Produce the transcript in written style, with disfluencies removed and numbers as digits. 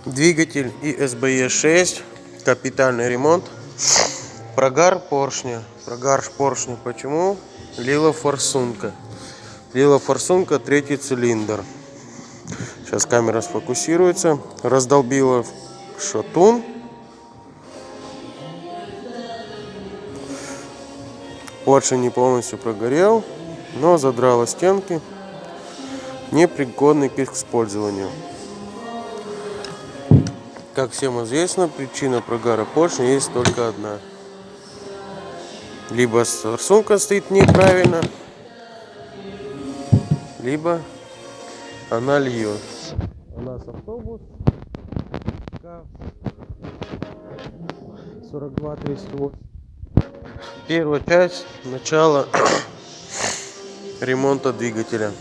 Двигатель ИСБЕ 6, капитальный ремонт. Прогар поршня. Прогар поршня почему? Лила форсунка. Лила форсунка, третий цилиндр. Сейчас камера сфокусируется. Раздолбила шатун. Поршень не полностью прогорел, но задрала стенки. Непригодный к использованию. Как всем известно, причина прогара поршня есть только одна. Либо форсунка стоит неправильно, либо она льет. У нас автобус 4238. Первая часть начала ремонта двигателя.